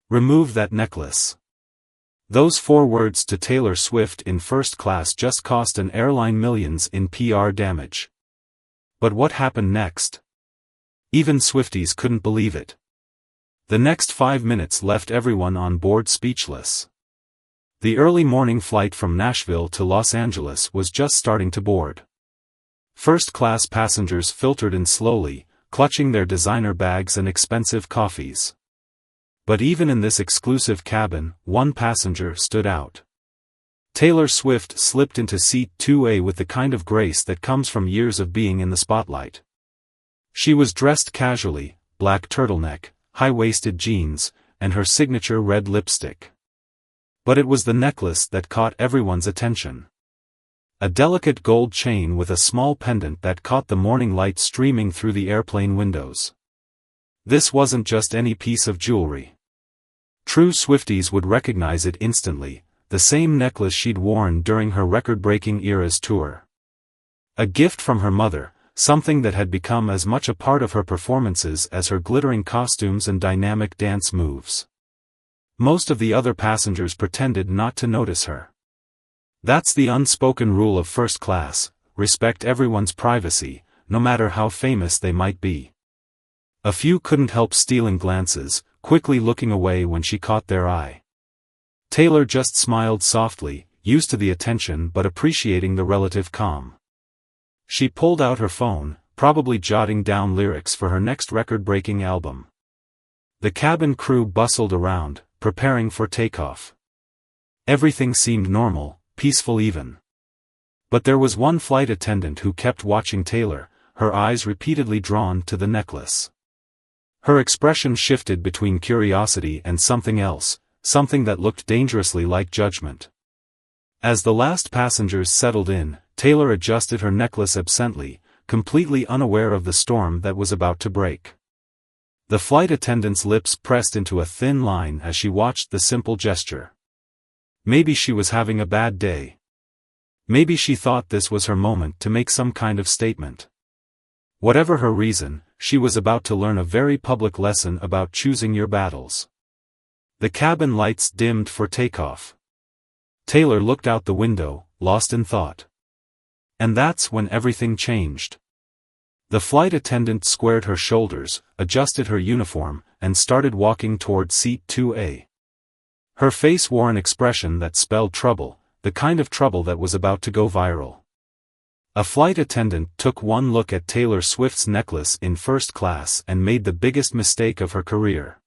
Remove that necklace. Those 4 words to Taylor Swift in first class just cost an airline millions in PR damage. But what happened next? Even Swifties couldn't believe it. The next 5 minutes left everyone on board speechless. The early morning flight from Nashville to Los Angeles was just starting to board. First-class passengers filtered in slowly, clutching their designer bags and expensive coffees. But even in this exclusive cabin, one passenger stood out. Taylor Swift slipped into seat 2A with the kind of grace that comes from years of being in the spotlight. She was dressed casually, black turtleneck, high-waisted jeans, and her signature red lipstick. But it was the necklace that caught everyone's attention. A delicate gold chain with a small pendant that caught the morning light streaming through the airplane windows. This wasn't just any piece of jewelry. True Swifties would recognize it instantly, the same necklace she'd worn during her record-breaking Eras tour. A gift from her mother, something that had become as much a part of her performances as her glittering costumes and dynamic dance moves. Most of the other passengers pretended not to notice her. That's the unspoken rule of first class: respect everyone's privacy, no matter how famous they might be. A few couldn't help stealing glances, quickly looking away when she caught their eye. Taylor just smiled softly, used to the attention but appreciating the relative calm. She pulled out her phone, probably jotting down lyrics for her next record-breaking album. The cabin crew bustled around, preparing for takeoff. Everything seemed normal, peaceful even. But there was one flight attendant who kept watching Taylor, her eyes repeatedly drawn to the necklace. Her expression shifted between curiosity and something else, something that looked dangerously like judgment. As the last passengers settled in, Taylor adjusted her necklace absently, completely unaware of the storm that was about to break. The flight attendant's lips pressed into a thin line as she watched the simple gesture. Maybe she was having a bad day. Maybe she thought this was her moment to make some kind of statement. Whatever her reason, she was about to learn a very public lesson about choosing your battles. The cabin lights dimmed for takeoff. Taylor looked out the window, lost in thought. And that's when everything changed. The flight attendant squared her shoulders, adjusted her uniform, and started walking toward seat 2A. Her face wore an expression that spelled trouble, the kind of trouble that was about to go viral. A flight attendant took one look at Taylor Swift's necklace in first class and made the biggest mistake of her career.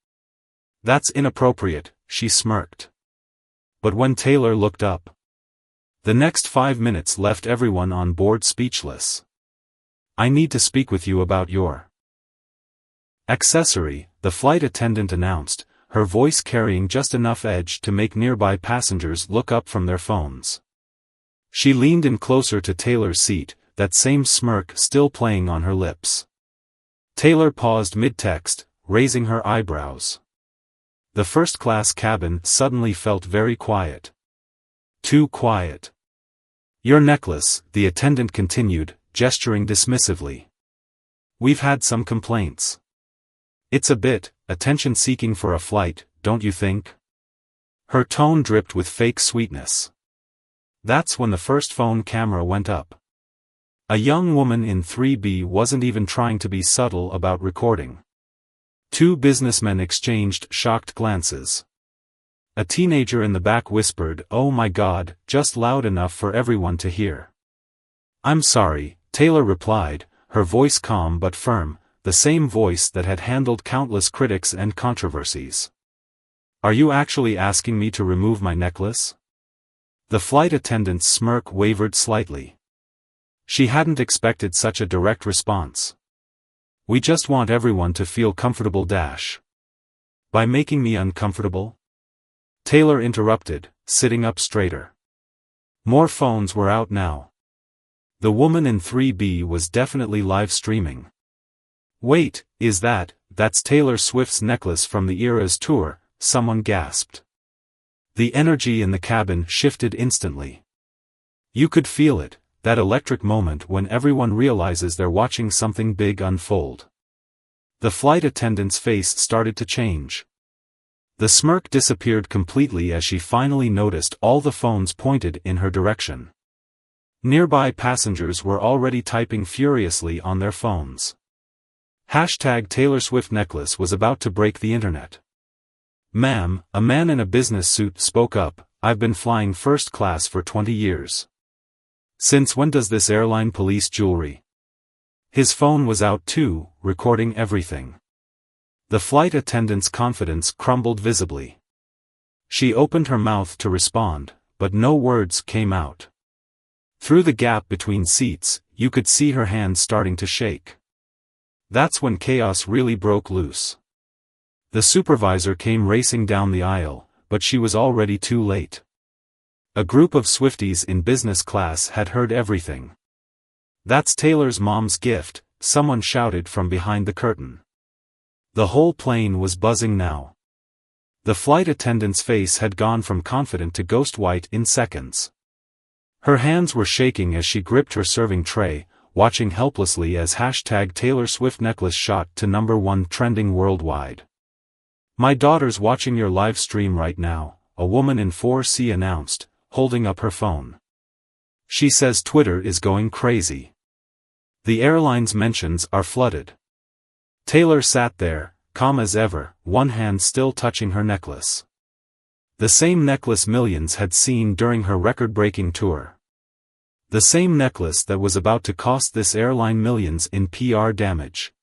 "That's inappropriate," she smirked. But when Taylor looked up, the next 5 minutes left everyone on board speechless. "I need to speak with you about your accessory," the flight attendant announced, her voice carrying just enough edge to make nearby passengers look up from their phones. She leaned in closer to Taylor's seat, that same smirk still playing on her lips. Taylor paused mid-text, raising her eyebrows. The first-class cabin suddenly felt very quiet. Too quiet. "Your necklace," the attendant continued, gesturing dismissively. "We've had some complaints. It's a bit attention-seeking for a flight, don't you think?" Her tone dripped with fake sweetness. That's when the first phone camera went up. A young woman in 3B wasn't even trying to be subtle about recording. 2 businessmen exchanged shocked glances. A teenager in the back whispered, "Oh my God," just loud enough for everyone to hear. "I'm sorry," Taylor replied, her voice calm but firm, the same voice that had handled countless critics and controversies. "Are you actually asking me to remove my necklace?" The flight attendant's smirk wavered slightly. She hadn't expected such a direct response. "We just want everyone to feel comfortable " "By making me uncomfortable?" Taylor interrupted, sitting up straighter. More phones were out now. The woman in 3B was definitely live streaming. "Wait, that's Taylor Swift's necklace from the Eras tour," someone gasped. The energy in the cabin shifted instantly. You could feel it, that electric moment when everyone realizes they're watching something big unfold. The flight attendant's face started to change. The smirk disappeared completely as she finally noticed all the phones pointed in her direction. Nearby passengers were already typing furiously on their phones. Hashtag Taylor Swift necklace was about to break the internet. "Ma'am," a man in a business suit spoke up, "I've been flying first class for 20 years. Since when does this airline police jewelry?" His phone was out too, recording everything. The flight attendant's confidence crumbled visibly. She opened her mouth to respond, but no words came out. Through the gap between seats, you could see her hands starting to shake. That's when chaos really broke loose. The supervisor came racing down the aisle, but she was already too late. A group of Swifties in business class had heard everything. "That's Taylor's mom's gift," someone shouted from behind the curtain. The whole plane was buzzing now. The flight attendant's face had gone from confident to ghost white in seconds. Her hands were shaking as she gripped her serving tray, watching helplessly as hashtag Taylor Swift necklace shot to #1 trending worldwide. "My daughter's watching your live stream right now," a woman in 4C announced, holding up her phone. "She says Twitter is going crazy. The airline's mentions are flooded." Taylor sat there, calm as ever, one hand still touching her necklace. The same necklace millions had seen during her record-breaking tour. The same necklace that was about to cost this airline millions in PR damage.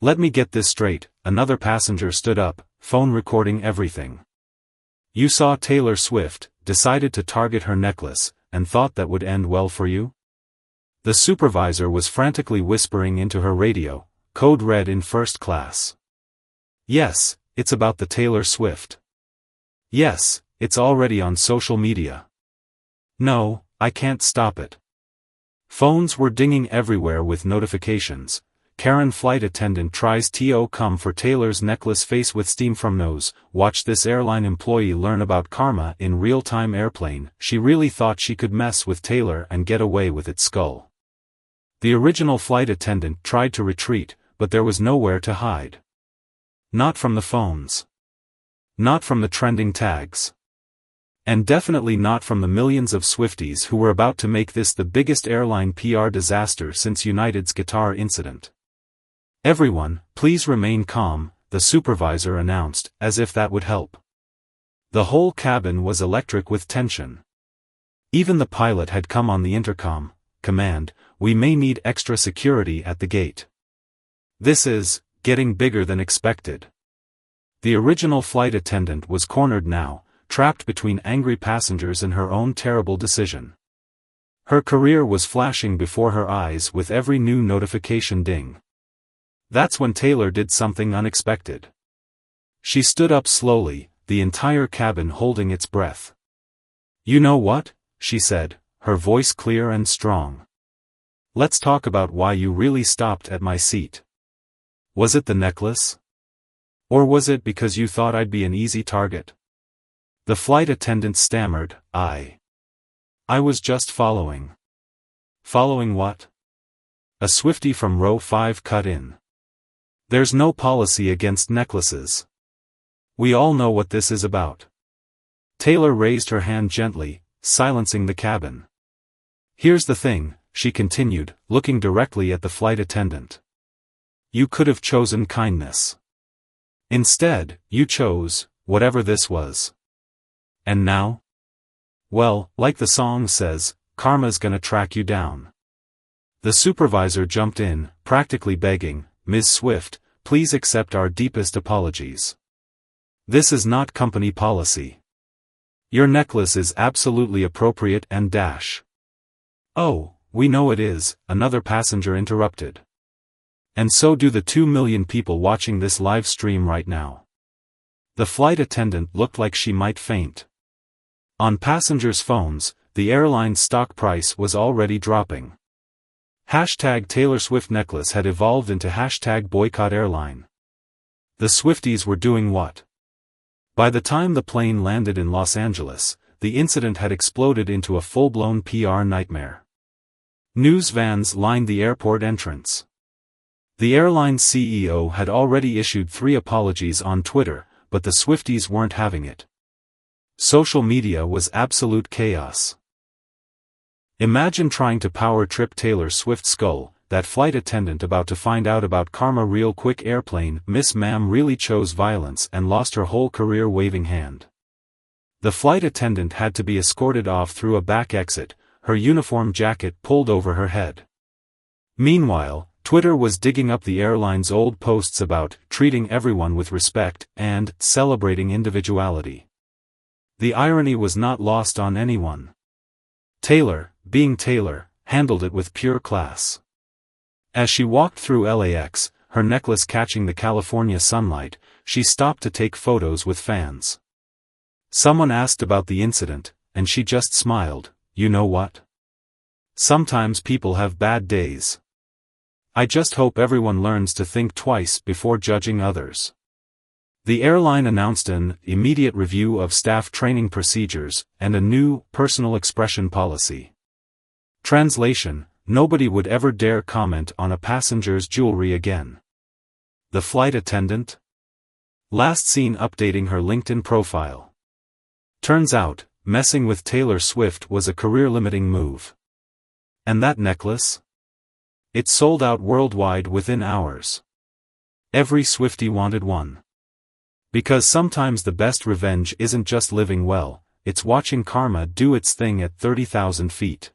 "Let me get this straight," another passenger stood up, phone recording everything. "You saw Taylor Swift, decided to target her necklace, and thought that would end well for you?" The supervisor was frantically whispering into her radio, code red in first class. "Yes, it's about the Taylor Swift. Yes, it's already on social media. No, I can't stop it." Phones were dinging everywhere with notifications. "Karen flight attendant tries to come for Taylor's necklace face with steam from nose. Watch this airline employee learn about karma in real-time airplane. She really thought she could mess with Taylor and get away with it skull." The original flight attendant tried to retreat, but there was nowhere to hide. Not from the phones. Not from the trending tags. And definitely not from the millions of Swifties who were about to make this the biggest airline PR disaster since United's guitar incident. "Everyone, please remain calm," the supervisor announced, as if that would help. The whole cabin was electric with tension. Even the pilot had come on the intercom, "Command, we may need extra security at the gate. This is getting bigger than expected." The original flight attendant was cornered now, trapped between angry passengers and her own terrible decision. Her career was flashing before her eyes with every new notification ding. That's when Taylor did something unexpected. She stood up slowly, the entire cabin holding its breath. "You know what?" she said, her voice clear and strong. "Let's talk about why you really stopped at my seat. Was it the necklace? Or was it because you thought I'd be an easy target?" The flight attendant stammered, I was just following." "Following what?" A Swiftie from row 5 cut in. "There's no policy against necklaces. We all know what this is about." Taylor raised her hand gently, silencing the cabin. "Here's the thing," she continued, looking directly at the flight attendant. "You could have chosen kindness. Instead, you chose, whatever this was. And now? Well, like the song says, karma's gonna track you down." The supervisor jumped in, practically begging, "Ms. Swift, please accept our deepest apologies. This is not company policy. Your necklace is absolutely appropriate and dash." "Oh, we know it is," another passenger interrupted. "And so do the 2 million people watching this live stream right now." The flight attendant looked like she might faint. On passengers' phones, the airline's stock price was already dropping. Hashtag Taylor Swift necklace had evolved into hashtag boycott airline. The Swifties were doing what? By the time the plane landed in Los Angeles, the incident had exploded into a full-blown PR nightmare. News vans lined the airport entrance. The airline's CEO had already issued 3 apologies on Twitter, but the Swifties weren't having it. Social media was absolute chaos. Imagine trying to power trip Taylor Swift's skull. That flight attendant about to find out about karma real quick. Airplane, Miss Ma'am really chose violence and lost her whole career. Waving hand. The flight attendant had to be escorted off through a back exit, her uniform jacket pulled over her head. Meanwhile, Twitter was digging up the airline's old posts about treating everyone with respect and celebrating individuality. The irony was not lost on anyone. Taylor, being Taylor, handled it with pure class. As she walked through LAX, her necklace catching the California sunlight, she stopped to take photos with fans. Someone asked about the incident, and she just smiled. You know what? Sometimes people have bad days. I just hope everyone learns to think twice before judging others. The airline announced an immediate review of staff training procedures and a new personal expression policy. Translation: nobody would ever dare comment on a passenger's jewelry again. The flight attendant? Last seen updating her LinkedIn profile. Turns out, messing with Taylor Swift was a career-limiting move. And that necklace? It sold out worldwide within hours. Every Swiftie wanted one. Because sometimes the best revenge isn't just living well, it's watching karma do its thing at 30,000 feet.